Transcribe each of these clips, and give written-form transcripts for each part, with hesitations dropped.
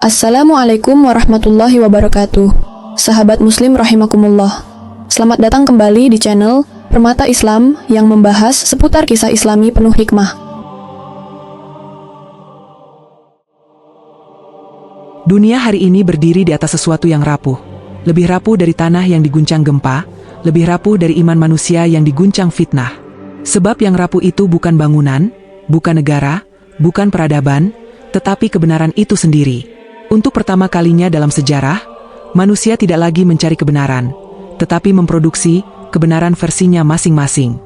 Assalamualaikum warahmatullahi wabarakatuh. Sahabat muslim rahimakumullah. Selamat datang kembali di channel Permata Islam yang membahas seputar kisah islami penuh hikmah. Dunia hari ini berdiri di atas sesuatu yang rapuh. Lebih rapuh dari tanah yang diguncang gempa, lebih rapuh dari iman manusia yang diguncang fitnah. Sebab yang rapuh itu bukan bangunan, bukan negara, bukan peradaban, tetapi kebenaran itu sendiri. Untuk pertama kalinya dalam sejarah, manusia tidak lagi mencari kebenaran, tetapi memproduksi kebenaran versinya masing-masing.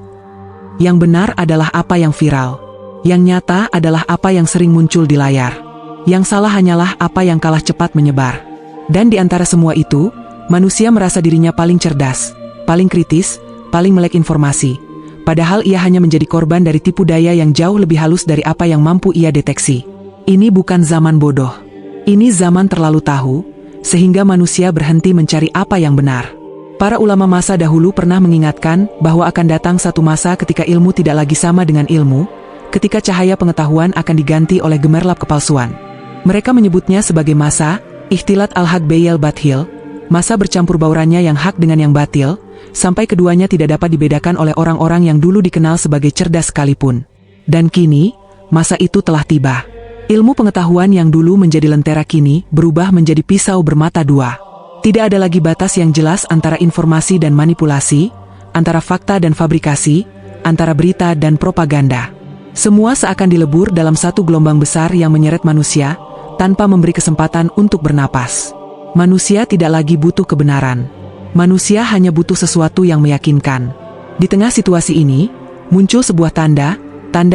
Yang benar adalah apa yang viral. Yang nyata adalah apa yang sering muncul di layar. Yang salah hanyalah apa yang kalah cepat menyebar. Dan di antara semua itu, manusia merasa dirinya paling cerdas, paling kritis, paling melek informasi. Padahal ia hanya menjadi korban dari tipu daya yang jauh lebih halus dari apa yang mampu ia deteksi. Ini bukan zaman bodoh. Ini zaman terlalu tahu, sehingga manusia berhenti mencari apa yang benar. Para ulama masa dahulu pernah mengingatkan bahwa akan datang satu masa ketika ilmu tidak lagi sama dengan ilmu, ketika cahaya pengetahuan akan diganti oleh gemerlap kepalsuan. Mereka menyebutnya sebagai masa ikhtilat al-haq bayil bathil, masa bercampur baurannya yang hak dengan yang batil, sampai keduanya tidak dapat dibedakan oleh orang-orang yang dulu dikenal sebagai cerdas sekalipun. Dan kini, masa itu telah tiba. Ilmu pengetahuan yang dulu menjadi lentera kini berubah menjadi pisau bermata dua. Tidak ada lagi batas yang jelas antara informasi dan manipulasi, antara fakta dan fabrikasi, antara berita dan propaganda. Semua seakan dilebur dalam satu gelombang besar yang menyeret manusia, tanpa memberi kesempatan untuk bernapas. Manusia tidak lagi butuh kebenaran. Manusia hanya butuh sesuatu yang meyakinkan. Di tengah situasi ini, muncul sebuah tanda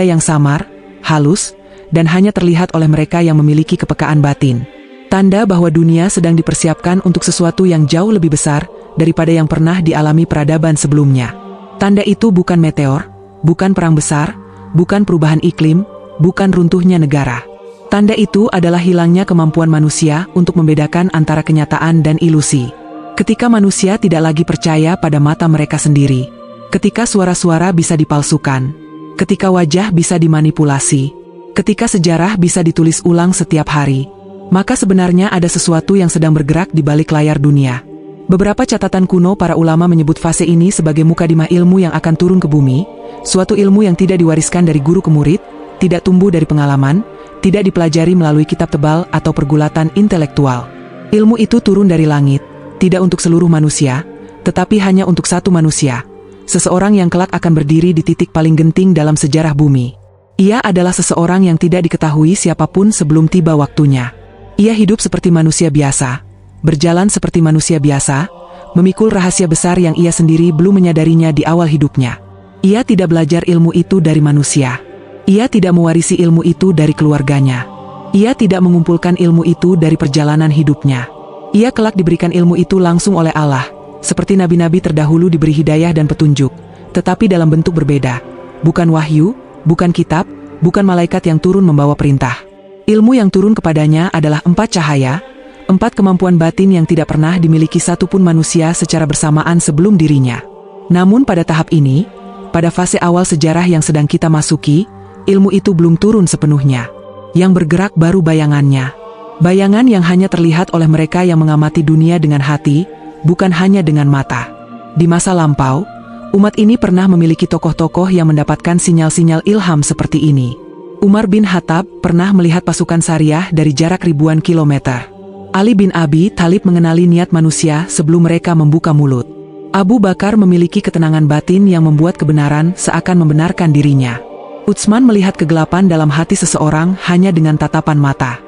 yang samar, halus, dan hanya terlihat oleh mereka yang memiliki kepekaan batin. Tanda bahwa dunia sedang dipersiapkan untuk sesuatu yang jauh lebih besar daripada yang pernah dialami peradaban sebelumnya. Tanda itu bukan meteor, bukan perang besar, bukan perubahan iklim, bukan runtuhnya negara. Tanda itu adalah hilangnya kemampuan manusia untuk membedakan antara kenyataan dan ilusi. Ketika manusia tidak lagi percaya pada mata mereka sendiri. Ketika suara-suara bisa dipalsukan. Ketika wajah bisa dimanipulasi. Ketika sejarah bisa ditulis ulang setiap hari, maka sebenarnya ada sesuatu yang sedang bergerak di balik layar dunia. Beberapa catatan kuno para ulama menyebut fase ini sebagai mukadimah ilmu yang akan turun ke bumi, suatu ilmu yang tidak diwariskan dari guru ke murid, tidak tumbuh dari pengalaman, tidak dipelajari melalui kitab tebal atau pergulatan intelektual. Ilmu itu turun dari langit, tidak untuk seluruh manusia, tetapi hanya untuk satu manusia, seseorang yang kelak akan berdiri di titik paling genting dalam sejarah bumi. Ia adalah seseorang yang tidak diketahui siapapun sebelum tiba waktunya. Ia hidup seperti manusia biasa, berjalan seperti manusia biasa, memikul rahasia besar yang ia sendiri belum menyadarinya di awal hidupnya. Ia tidak belajar ilmu itu dari manusia. Ia tidak mewarisi ilmu itu dari keluarganya. Ia tidak mengumpulkan ilmu itu dari perjalanan hidupnya. Ia kelak diberikan ilmu itu langsung oleh Allah, seperti nabi-nabi terdahulu diberi hidayah dan petunjuk, tetapi dalam bentuk berbeda. Bukan wahyu, bukan kitab, bukan malaikat yang turun membawa perintah. Ilmu yang turun kepadanya adalah 4 cahaya, 4 kemampuan batin yang tidak pernah dimiliki satupun manusia secara bersamaan sebelum dirinya. Namun pada tahap ini, pada fase awal sejarah yang sedang kita masuki, ilmu itu belum turun sepenuhnya. Yang bergerak baru bayangannya. Bayangan yang hanya terlihat oleh mereka yang mengamati dunia dengan hati, bukan hanya dengan mata. Di masa lampau, umat ini pernah memiliki tokoh-tokoh yang mendapatkan sinyal-sinyal ilham seperti ini. Umar bin Khattab pernah melihat pasukan Syariah dari jarak ribuan kilometer. Ali bin Abi Thalib mengenali niat manusia sebelum mereka membuka mulut. Abu Bakar memiliki ketenangan batin yang membuat kebenaran seakan membenarkan dirinya. Utsman melihat kegelapan dalam hati seseorang hanya dengan tatapan mata.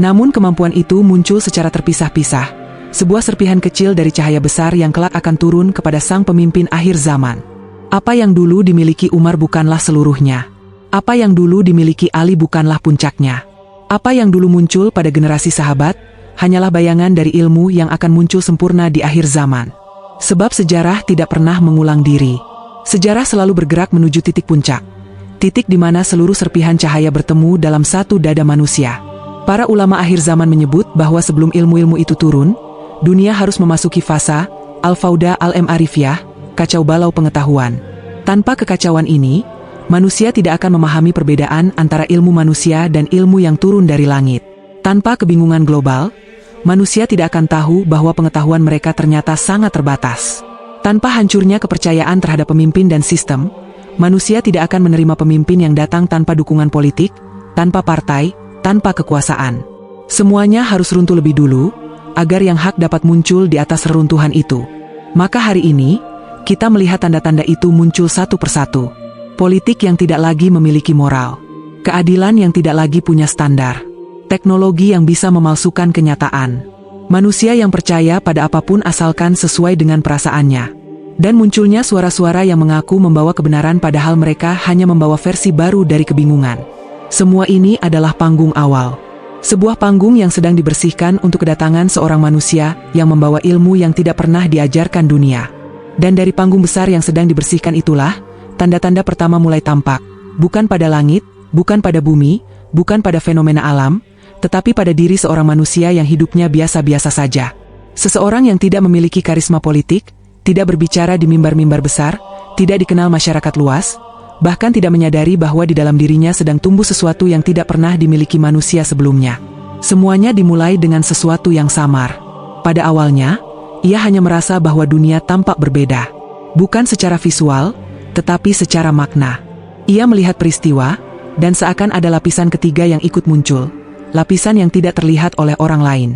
Namun kemampuan itu muncul secara terpisah-pisah. Sebuah serpihan kecil dari cahaya besar yang kelak akan turun kepada sang pemimpin akhir zaman. Apa yang dulu dimiliki Umar bukanlah seluruhnya. Apa yang dulu dimiliki Ali bukanlah puncaknya. Apa yang dulu muncul pada generasi sahabat, hanyalah bayangan dari ilmu yang akan muncul sempurna di akhir zaman. Sebab sejarah tidak pernah mengulang diri. Sejarah selalu bergerak menuju titik puncak. Titik di mana seluruh serpihan cahaya bertemu dalam satu dada manusia. Para ulama akhir zaman menyebut bahwa sebelum ilmu-ilmu itu turun, dunia harus memasuki fasa al-fauda al-ma'arifiyah, kacau balau pengetahuan. Tanpa kekacauan ini, manusia tidak akan memahami perbedaan antara ilmu manusia dan ilmu yang turun dari langit. Tanpa kebingungan global, manusia tidak akan tahu bahwa pengetahuan mereka ternyata sangat terbatas. Tanpa hancurnya kepercayaan terhadap pemimpin dan sistem, manusia tidak akan menerima pemimpin yang datang tanpa dukungan politik, tanpa partai, tanpa kekuasaan. Semuanya harus runtuh lebih dulu, agar yang hak dapat muncul di atas reruntuhan itu. Maka hari ini, kita melihat tanda-tanda itu muncul satu persatu. Politik yang tidak lagi memiliki moral. Keadilan yang tidak lagi punya standar. Teknologi yang bisa memalsukan kenyataan. Manusia yang percaya pada apapun asalkan sesuai dengan perasaannya. Dan munculnya suara-suara yang mengaku membawa kebenaran padahal mereka hanya membawa versi baru dari kebingungan. Semua ini adalah panggung awal. Sebuah panggung yang sedang dibersihkan untuk kedatangan seorang manusia yang membawa ilmu yang tidak pernah diajarkan dunia. Dan dari panggung besar yang sedang dibersihkan itulah, tanda-tanda pertama mulai tampak. Bukan pada langit, bukan pada bumi, bukan pada fenomena alam, tetapi pada diri seorang manusia yang hidupnya biasa-biasa saja. Seseorang yang tidak memiliki karisma politik, tidak berbicara di mimbar-mimbar besar, tidak dikenal masyarakat luas, bahkan tidak menyadari bahwa di dalam dirinya sedang tumbuh sesuatu yang tidak pernah dimiliki manusia sebelumnya. Semuanya dimulai dengan sesuatu yang samar. Pada awalnya, ia hanya merasa bahwa dunia tampak berbeda. Bukan secara visual, tetapi secara makna. Ia melihat peristiwa, dan seakan ada lapisan ketiga yang ikut muncul. Lapisan yang tidak terlihat oleh orang lain.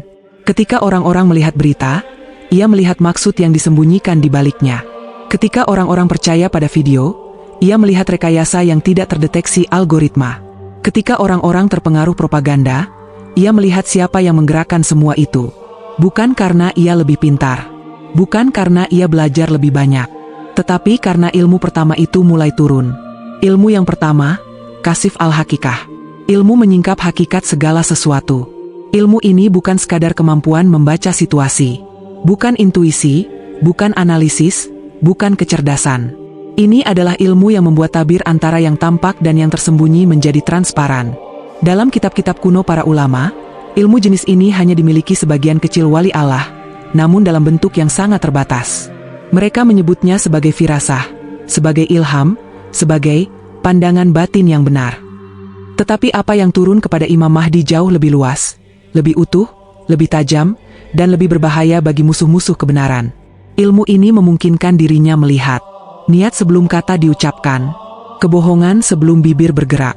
Ketika orang-orang melihat berita, ia melihat maksud yang disembunyikan di baliknya. Ketika orang-orang percaya pada video, ia melihat rekayasa yang tidak terdeteksi algoritma. Ketika orang-orang terpengaruh propaganda, ia melihat siapa yang menggerakkan semua itu. Bukan karena ia lebih pintar. Bukan karena ia belajar lebih banyak. Tetapi karena ilmu pertama itu mulai turun. Ilmu yang pertama, Kasyf al-Haqiqah. Ilmu menyingkap hakikat segala sesuatu. Ilmu ini bukan sekadar kemampuan membaca situasi. Bukan intuisi, bukan analisis, bukan kecerdasan. Ini adalah ilmu yang membuat tabir antara yang tampak dan yang tersembunyi menjadi transparan. Dalam kitab-kitab kuno para ulama, ilmu jenis ini hanya dimiliki sebagian kecil wali Allah, namun dalam bentuk yang sangat terbatas. Mereka menyebutnya sebagai firasah, sebagai ilham, sebagai pandangan batin yang benar. Tetapi apa yang turun kepada Imam Mahdi jauh lebih luas, lebih utuh, lebih tajam, dan lebih berbahaya bagi musuh-musuh kebenaran. Ilmu ini memungkinkan dirinya melihat niat sebelum kata diucapkan, kebohongan sebelum bibir bergerak,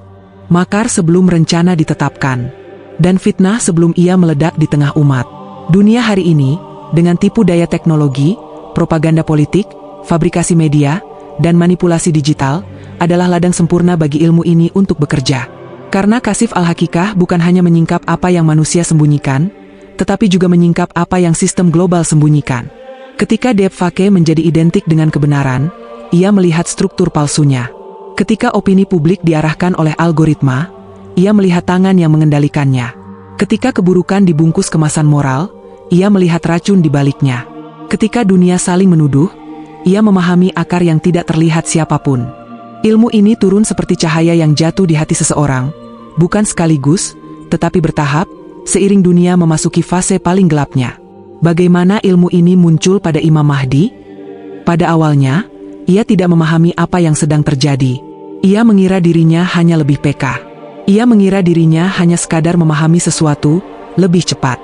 makar sebelum rencana ditetapkan, dan fitnah sebelum ia meledak di tengah umat. Dunia hari ini, dengan tipu daya teknologi, propaganda politik, fabrikasi media, dan manipulasi digital, adalah ladang sempurna bagi ilmu ini untuk bekerja. Karena Kasyf al-Haqiqah bukan hanya menyingkap apa yang manusia sembunyikan, tetapi juga menyingkap apa yang sistem global sembunyikan. Ketika deepfake menjadi identik dengan kebenaran, ia melihat struktur palsunya. Ketika opini publik diarahkan oleh algoritma, ia melihat tangan yang mengendalikannya. Ketika keburukan dibungkus kemasan moral, ia melihat racun di baliknya. Ketika dunia saling menuduh, ia memahami akar yang tidak terlihat siapapun. Ilmu ini turun seperti cahaya yang jatuh di hati seseorang, bukan sekaligus, tetapi bertahap, seiring dunia memasuki fase paling gelapnya. Bagaimana ilmu ini muncul pada Imam Mahdi? Pada awalnya, ia tidak memahami apa yang sedang terjadi. Ia mengira dirinya hanya lebih peka. Ia mengira dirinya hanya sekadar memahami sesuatu lebih cepat.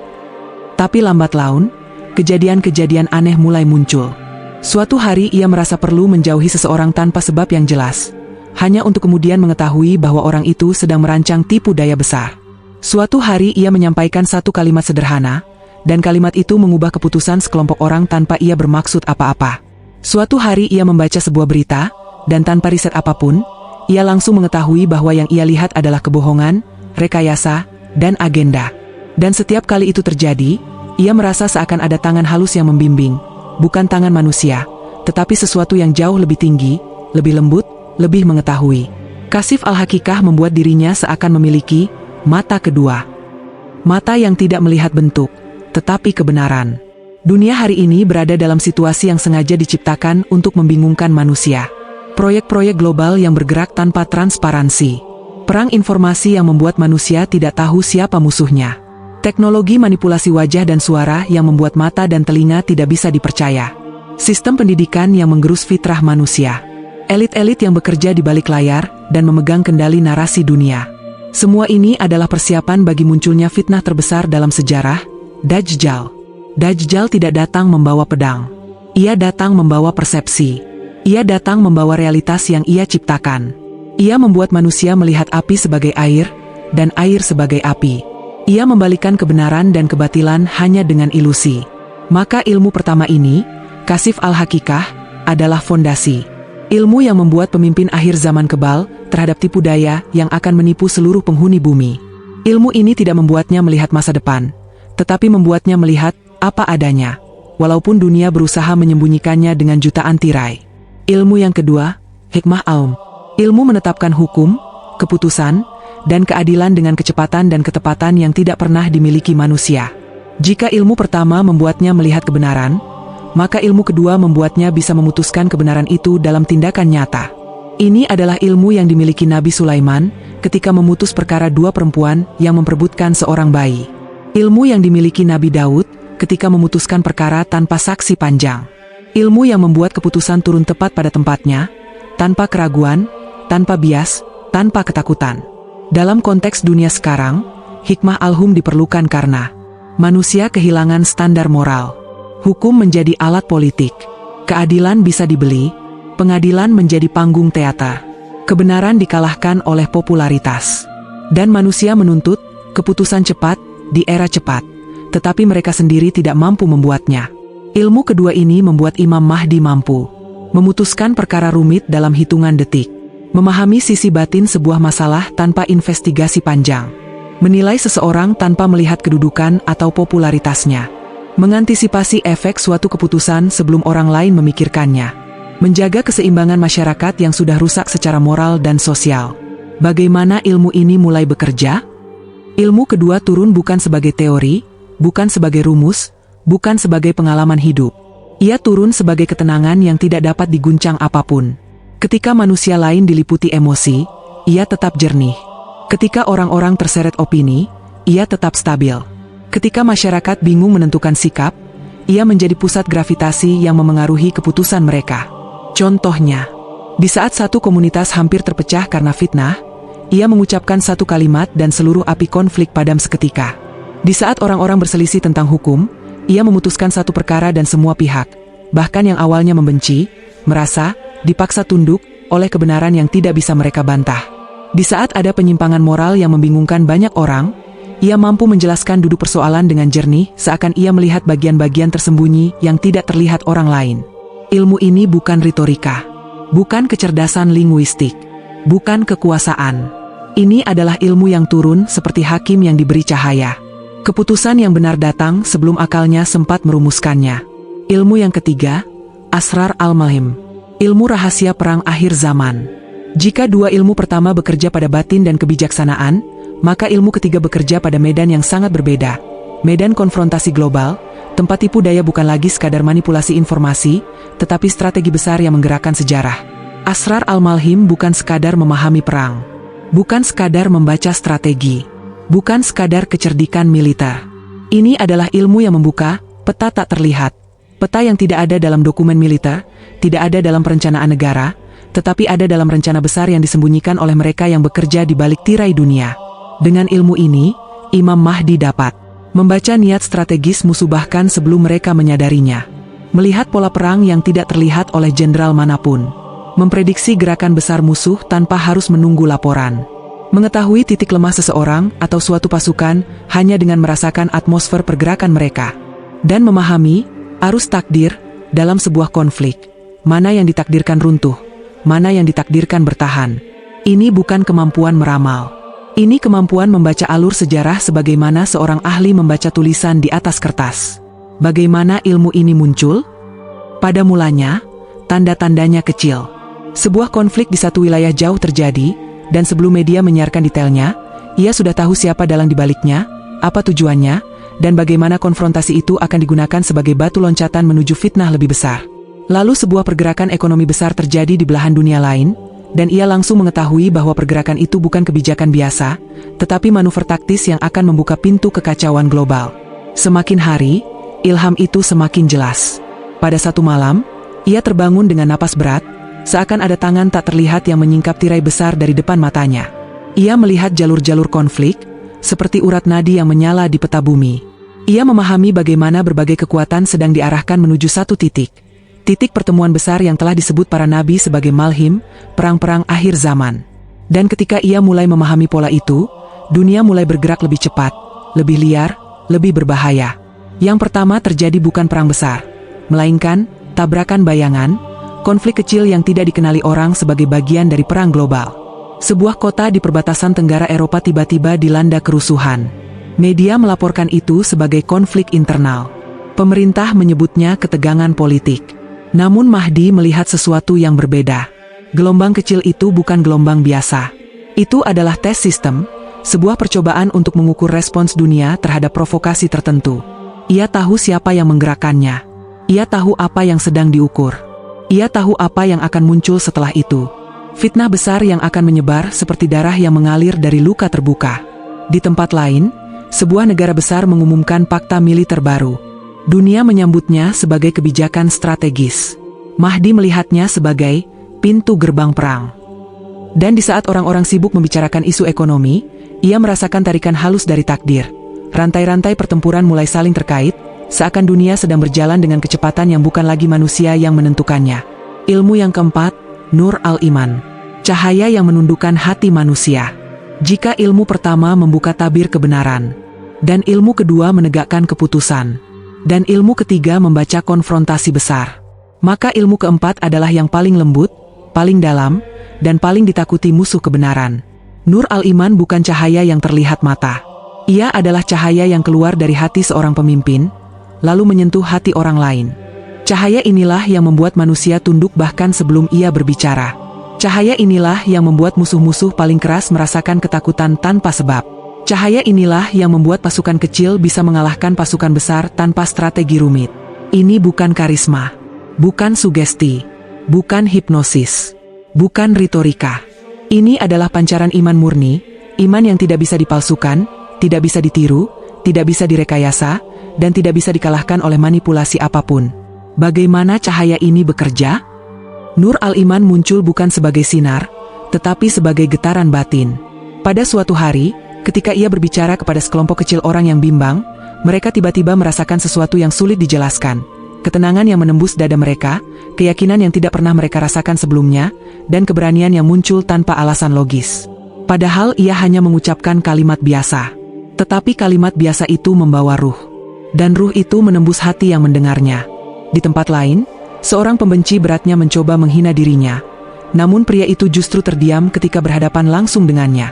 Tapi lambat laun, kejadian-kejadian aneh mulai muncul. Suatu hari ia merasa perlu menjauhi seseorang tanpa sebab yang jelas, hanya untuk kemudian mengetahui bahwa orang itu sedang merancang tipu daya besar. Suatu hari ia menyampaikan satu kalimat sederhana, dan kalimat itu mengubah keputusan sekelompok orang tanpa ia bermaksud apa-apa. Suatu hari ia membaca sebuah berita, dan tanpa riset apapun, ia langsung mengetahui bahwa yang ia lihat adalah kebohongan, rekayasa, dan agenda. Dan setiap kali itu terjadi, ia merasa seakan ada tangan halus yang membimbing. Bukan tangan manusia, tetapi sesuatu yang jauh lebih tinggi, lebih lembut, lebih mengetahui. Kasyf al-Haqiqah membuat dirinya seakan memiliki mata kedua. Mata yang tidak melihat bentuk, tetapi kebenaran. Dunia hari ini berada dalam situasi yang sengaja diciptakan untuk membingungkan manusia. Proyek-proyek global yang bergerak tanpa transparansi. Perang informasi yang membuat manusia tidak tahu siapa musuhnya. Teknologi manipulasi wajah dan suara yang membuat mata dan telinga tidak bisa dipercaya. Sistem pendidikan yang menggerus fitrah manusia. Elit-elit yang bekerja di balik layar dan memegang kendali narasi dunia. Semua ini adalah persiapan bagi munculnya fitnah terbesar dalam sejarah, Dajjal. Dajjal tidak datang membawa pedang. Ia datang membawa persepsi. Ia datang membawa realitas yang ia ciptakan. Ia membuat manusia melihat api sebagai air, dan air sebagai api. Ia membalikkan kebenaran dan kebatilan hanya dengan ilusi. Maka ilmu pertama ini, Kasyif al-Hakikah, adalah fondasi. Ilmu yang membuat pemimpin akhir zaman kebal terhadap tipu daya yang akan menipu seluruh penghuni bumi. Ilmu ini tidak membuatnya melihat masa depan, tetapi membuatnya melihat apa adanya, walaupun dunia berusaha menyembunyikannya dengan jutaan tirai. Ilmu yang kedua, Hikmah Aum. Ilmu menetapkan hukum, keputusan, dan keadilan dengan kecepatan dan ketepatan yang tidak pernah dimiliki manusia. Jika ilmu pertama membuatnya melihat kebenaran, maka ilmu kedua membuatnya bisa memutuskan kebenaran itu dalam tindakan nyata. Ini adalah ilmu yang dimiliki Nabi Sulaiman ketika memutus perkara dua perempuan yang memperebutkan seorang bayi. Ilmu yang dimiliki Nabi Daud ketika memutuskan perkara tanpa saksi panjang. Ilmu yang membuat keputusan turun tepat pada tempatnya, tanpa keraguan, tanpa bias, tanpa ketakutan. Dalam konteks dunia sekarang, hikmah al-hum diperlukan karena manusia kehilangan standar moral. Hukum menjadi alat politik. Keadilan bisa dibeli, pengadilan menjadi panggung teater. Kebenaran dikalahkan oleh popularitas. Dan manusia menuntut keputusan cepat di era cepat, tetapi mereka sendiri tidak mampu membuatnya. Ilmu kedua ini membuat Imam Mahdi mampu memutuskan perkara rumit dalam hitungan detik, memahami sisi batin sebuah masalah tanpa investigasi panjang, menilai seseorang tanpa melihat kedudukan atau popularitasnya, mengantisipasi efek suatu keputusan sebelum orang lain memikirkannya, menjaga keseimbangan masyarakat yang sudah rusak secara moral dan sosial. Bagaimana ilmu ini mulai bekerja? Ilmu kedua turun bukan sebagai teori, bukan sebagai rumus, bukan sebagai pengalaman hidup. Ia turun sebagai ketenangan yang tidak dapat diguncang apapun. Ketika manusia lain diliputi emosi, ia tetap jernih. Ketika orang-orang terseret opini, ia tetap stabil. Ketika masyarakat bingung menentukan sikap, ia menjadi pusat gravitasi yang memengaruhi keputusan mereka. Contohnya, di saat satu komunitas hampir terpecah karena fitnah, ia mengucapkan satu kalimat dan seluruh api konflik padam seketika. Di saat orang-orang berselisih tentang hukum, ia memutuskan satu perkara dan semua pihak, bahkan yang awalnya membenci, merasa dipaksa tunduk oleh kebenaran yang tidak bisa mereka bantah. Di saat ada penyimpangan moral yang membingungkan banyak orang, ia mampu menjelaskan duduk persoalan dengan jernih, seakan ia melihat bagian-bagian tersembunyi yang tidak terlihat orang lain. Ilmu ini bukan retorika, bukan kecerdasan linguistik, bukan kekuasaan. Ini adalah ilmu yang turun seperti hakim yang diberi cahaya. Keputusan yang benar datang sebelum akalnya sempat merumuskannya. Ilmu yang ketiga, Asrar al-Malhim. Ilmu rahasia perang akhir zaman. Jika dua ilmu pertama bekerja pada batin dan kebijaksanaan, maka ilmu ketiga bekerja pada medan yang sangat berbeda. Medan konfrontasi global, tempat tipu daya bukan lagi sekadar manipulasi informasi, tetapi strategi besar yang menggerakkan sejarah. Asrar al-Malhim bukan sekadar memahami perang, bukan sekadar membaca strategi, bukan sekadar kecerdikan militer. Ini adalah ilmu yang membuka peta tak terlihat, peta yang tidak ada dalam dokumen militer, tidak ada dalam perencanaan negara, tetapi ada dalam rencana besar yang disembunyikan oleh mereka yang bekerja di balik tirai dunia. Dengan ilmu ini, Imam Mahdi dapat membaca niat strategis musuh bahkan sebelum mereka menyadarinya, melihat pola perang yang tidak terlihat oleh jenderal manapun, memprediksi gerakan besar musuh tanpa harus menunggu laporan, mengetahui titik lemah seseorang atau suatu pasukan hanya dengan merasakan atmosfer pergerakan mereka, dan memahami arus takdir dalam sebuah konflik, mana yang ditakdirkan runtuh, mana yang ditakdirkan bertahan. Ini bukan kemampuan meramal. Ini kemampuan membaca alur sejarah sebagaimana seorang ahli membaca tulisan di atas kertas. Bagaimana ilmu ini muncul? Pada mulanya, tanda-tandanya kecil. Sebuah konflik di satu wilayah jauh terjadi, dan sebelum media menyiarkan detailnya, ia sudah tahu siapa dalang dibaliknya, apa tujuannya, dan bagaimana konfrontasi itu akan digunakan sebagai batu loncatan menuju fitnah lebih besar. Lalu sebuah pergerakan ekonomi besar terjadi di belahan dunia lain, dan ia langsung mengetahui bahwa pergerakan itu bukan kebijakan biasa, tetapi manuver taktis yang akan membuka pintu kekacauan global. Semakin hari, ilham itu semakin jelas. Pada satu malam, ia terbangun dengan napas berat, seakan ada tangan tak terlihat yang menyingkap tirai besar dari depan matanya. Ia melihat jalur-jalur konflik, seperti urat nadi yang menyala di peta bumi. Ia memahami bagaimana berbagai kekuatan sedang diarahkan menuju satu titik. Titik pertemuan besar yang telah disebut para nabi sebagai Malhim, perang-perang akhir zaman. Dan ketika ia mulai memahami pola itu, dunia mulai bergerak lebih cepat, lebih liar, lebih berbahaya. Yang pertama terjadi bukan perang besar, melainkan tabrakan bayangan, konflik kecil yang tidak dikenali orang sebagai bagian dari perang global. Sebuah kota di perbatasan tenggara Eropa tiba-tiba dilanda kerusuhan. Media melaporkan itu sebagai konflik internal. Pemerintah menyebutnya ketegangan politik. Namun Mahdi melihat sesuatu yang berbeda. Gelombang kecil itu bukan gelombang biasa. Itu adalah tes sistem, sebuah percobaan untuk mengukur respons dunia terhadap provokasi tertentu. Ia tahu siapa yang menggerakkannya. Ia tahu apa yang sedang diukur. Ia tahu apa yang akan muncul setelah itu. Fitnah besar yang akan menyebar seperti darah yang mengalir dari luka terbuka. Di tempat lain, sebuah negara besar mengumumkan fakta militer baru. Dunia menyambutnya sebagai kebijakan strategis. Mahdi melihatnya sebagai pintu gerbang perang. Dan di saat orang-orang sibuk membicarakan isu ekonomi, ia merasakan tarikan halus dari takdir. Rantai-rantai pertempuran mulai saling terkait, seakan dunia sedang berjalan dengan kecepatan yang bukan lagi manusia yang menentukannya. Ilmu yang keempat, Nur al-Iman, cahaya yang menundukkan hati manusia. Jika ilmu pertama membuka tabir kebenaran, dan ilmu kedua menegakkan keputusan, dan ilmu ketiga membaca konfrontasi besar, maka ilmu keempat adalah yang paling lembut, paling dalam, dan paling ditakuti musuh kebenaran. Nur al-Iman bukan cahaya yang terlihat mata. Ia adalah cahaya yang keluar dari hati seorang pemimpin, lalu menyentuh hati orang lain. Cahaya inilah yang membuat manusia tunduk bahkan sebelum ia berbicara. Cahaya inilah yang membuat musuh-musuh paling keras merasakan ketakutan tanpa sebab. Cahaya inilah yang membuat pasukan kecil bisa mengalahkan pasukan besar tanpa strategi rumit. Ini bukan karisma, bukan sugesti, bukan hipnosis, bukan retorika. Ini adalah pancaran iman murni, iman yang tidak bisa dipalsukan, tidak bisa ditiru, tidak bisa direkayasa, dan tidak bisa dikalahkan oleh manipulasi apapun. Bagaimana cahaya ini bekerja? Nur al-Iman muncul bukan sebagai sinar, tetapi sebagai getaran batin. Pada suatu hari, ketika ia berbicara kepada sekelompok kecil orang yang bimbang, mereka tiba-tiba merasakan sesuatu yang sulit dijelaskan. Ketenangan yang menembus dada mereka, keyakinan yang tidak pernah mereka rasakan sebelumnya, dan keberanian yang muncul tanpa alasan logis. Padahal ia hanya mengucapkan kalimat biasa. Tetapi kalimat biasa itu membawa ruh. Dan ruh itu menembus hati yang mendengarnya. Di tempat lain, seorang pembenci beratnya mencoba menghina dirinya. Namun pria itu justru terdiam ketika berhadapan langsung dengannya.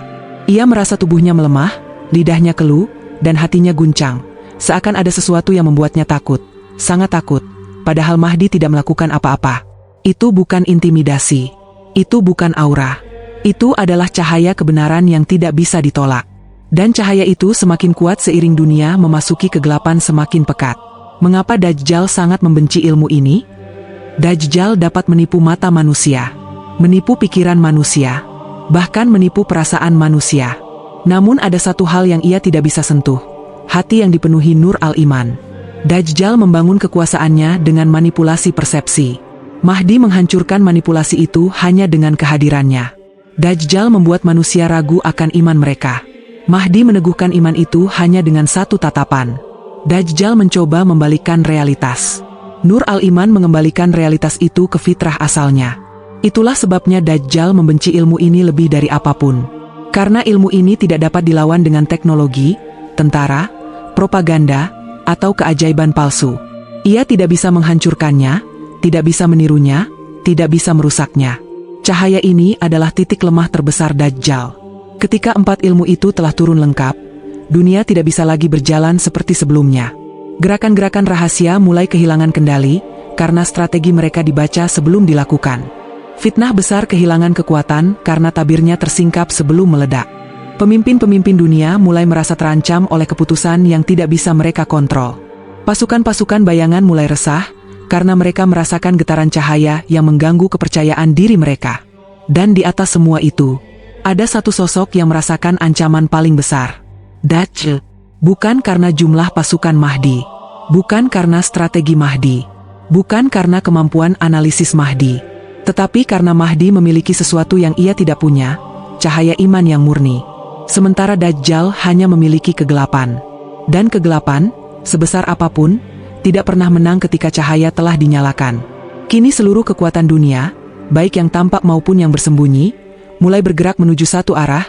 Ia merasa tubuhnya melemah, lidahnya keluh, dan hatinya guncang. Seakan ada sesuatu yang membuatnya takut, sangat takut. Padahal Mahdi tidak melakukan apa-apa. Itu bukan intimidasi. Itu bukan aura. Itu adalah cahaya kebenaran yang tidak bisa ditolak. Dan cahaya itu semakin kuat seiring dunia memasuki kegelapan semakin pekat. Mengapa Dajjal sangat membenci ilmu ini? Dajjal dapat menipu mata manusia, menipu pikiran manusia, bahkan menipu perasaan manusia. Namun ada satu hal yang ia tidak bisa sentuh, hati yang dipenuhi Nur al-Iman. Dajjal membangun kekuasaannya dengan manipulasi persepsi. Mahdi menghancurkan manipulasi itu hanya dengan kehadirannya. Dajjal membuat manusia ragu akan iman mereka. Mahdi meneguhkan iman itu hanya dengan satu tatapan. Dajjal mencoba membalikkan realitas. Nur al-Iman mengembalikan realitas itu ke fitrah asalnya. Itulah sebabnya Dajjal membenci ilmu ini lebih dari apapun. Karena ilmu ini tidak dapat dilawan dengan teknologi, tentara, propaganda, atau keajaiban palsu. Ia tidak bisa menghancurkannya, tidak bisa menirunya, tidak bisa merusaknya. Cahaya ini adalah titik lemah terbesar Dajjal. Ketika 4 ilmu itu telah turun lengkap, dunia tidak bisa lagi berjalan seperti sebelumnya. Gerakan-gerakan rahasia mulai kehilangan kendali, karena strategi mereka dibaca sebelum dilakukan. Fitnah besar kehilangan kekuatan karena tabirnya tersingkap sebelum meledak. Pemimpin-pemimpin dunia mulai merasa terancam oleh keputusan yang tidak bisa mereka kontrol. Pasukan-pasukan bayangan mulai resah, karena mereka merasakan getaran cahaya yang mengganggu kepercayaan diri mereka. Dan di atas semua itu, ada satu sosok yang merasakan ancaman paling besar. Dajjal. Bukan karena jumlah pasukan Mahdi. Bukan karena strategi Mahdi. Bukan karena kemampuan analisis Mahdi. Tetapi karena Mahdi memiliki sesuatu yang ia tidak punya, cahaya iman yang murni. Sementara Dajjal hanya memiliki kegelapan. Dan kegelapan, sebesar apapun, tidak pernah menang ketika cahaya telah dinyalakan. Kini seluruh kekuatan dunia, baik yang tampak maupun yang bersembunyi, mulai bergerak menuju satu arah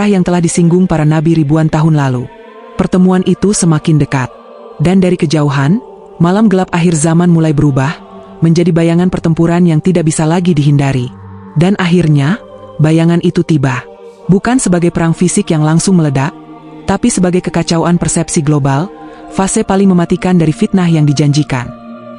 yang telah disinggung para nabi ribuan tahun lalu. Pertemuan itu semakin dekat. Dan dari kejauhan, malam gelap akhir zaman mulai berubah, menjadi bayangan pertempuran yang tidak bisa lagi dihindari. Dan akhirnya, bayangan itu tiba. Bukan sebagai perang fisik yang langsung meledak, tapi sebagai kekacauan persepsi global, fase paling mematikan dari fitnah yang dijanjikan.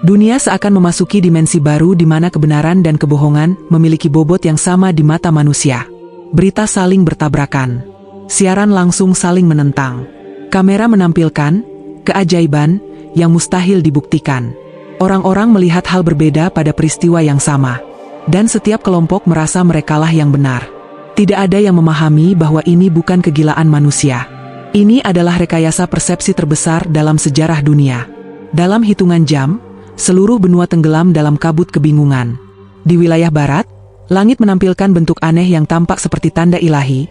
Dunia seakan memasuki dimensi baru di mana kebenaran dan kebohongan memiliki bobot yang sama di mata manusia. Berita saling bertabrakan. Siaran langsung saling menentang. Kamera menampilkan keajaiban yang mustahil dibuktikan. Orang-orang melihat hal berbeda pada peristiwa yang sama. Dan setiap kelompok merasa merekalah yang benar. Tidak ada yang memahami bahwa ini bukan kegilaan manusia. Ini adalah rekayasa persepsi terbesar dalam sejarah dunia. Dalam hitungan jam, seluruh benua tenggelam dalam kabut kebingungan. Di wilayah barat, langit menampilkan bentuk aneh yang tampak seperti tanda ilahi,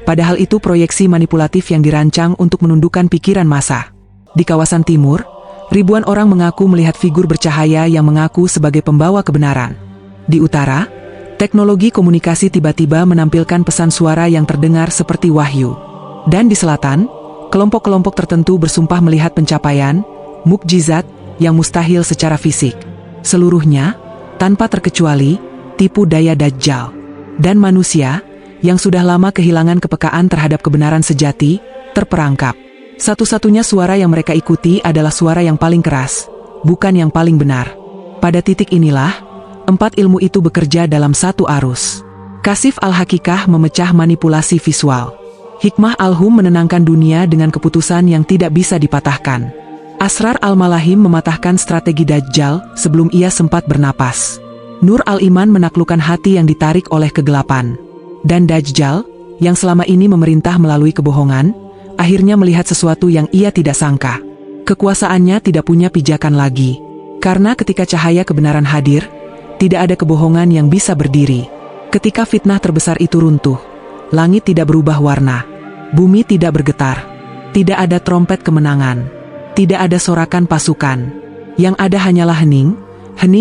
padahal itu proyeksi manipulatif yang dirancang untuk menundukkan pikiran massa. Di kawasan timur, ribuan orang mengaku melihat figur bercahaya yang mengaku sebagai pembawa kebenaran. Di utara, teknologi komunikasi tiba-tiba menampilkan pesan suara yang terdengar seperti wahyu. Dan di selatan, kelompok-kelompok tertentu bersumpah melihat pencapaian, mukjizat, yang mustahil secara fisik. Seluruhnya, tanpa terkecuali, tipu daya Dajjal. Dan manusia, yang sudah lama kehilangan kepekaan terhadap kebenaran sejati, terperangkap. Satu-satunya suara yang mereka ikuti adalah suara yang paling keras, bukan yang paling benar. Pada titik inilah, 4 ilmu itu bekerja dalam satu arus. Kasif al-Hakikah memecah manipulasi visual. Hikmah al-Hum menenangkan dunia dengan keputusan yang tidak bisa dipatahkan. Asrar al-Malahim mematahkan strategi Dajjal sebelum ia sempat bernapas. Nur al-Iman menaklukkan hati yang ditarik oleh kegelapan. Dan Dajjal, yang selama ini memerintah melalui kebohongan, akhirnya melihat sesuatu yang ia tidak sangka. Kekuasaannya tidak punya pijakan lagi. Karena ketika cahaya kebenaran hadir, tidak ada kebohongan yang bisa berdiri. Ketika fitnah terbesar itu runtuh, langit tidak berubah warna, bumi tidak bergetar, tidak ada trompet kemenangan. Tidak ada sorakan pasukan. Yang ada hanyalah hening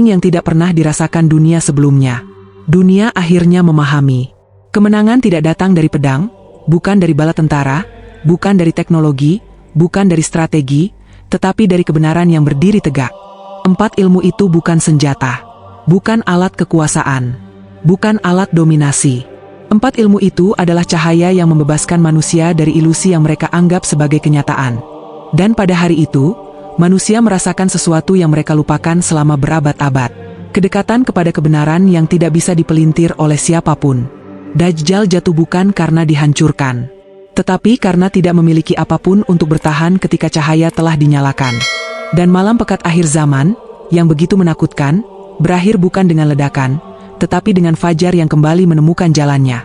yang tidak pernah dirasakan dunia sebelumnya. Dunia akhirnya memahami. Kemenangan tidak datang dari pedang, bukan dari bala tentara, bukan dari teknologi, bukan dari strategi, tetapi dari kebenaran yang berdiri tegak. 4 ilmu itu bukan senjata, bukan alat kekuasaan, bukan alat dominasi. 4 ilmu itu adalah cahaya yang membebaskan manusia dari ilusi yang mereka anggap sebagai kenyataan. Dan pada hari itu, manusia merasakan sesuatu yang mereka lupakan selama berabad-abad. Kedekatan kepada kebenaran yang tidak bisa dipelintir oleh siapapun. Dajjal jatuh bukan karena dihancurkan, tetapi karena tidak memiliki apapun untuk bertahan ketika cahaya telah dinyalakan. Dan malam pekat akhir zaman, yang begitu menakutkan, berakhir bukan dengan ledakan, tetapi dengan fajar yang kembali menemukan jalannya.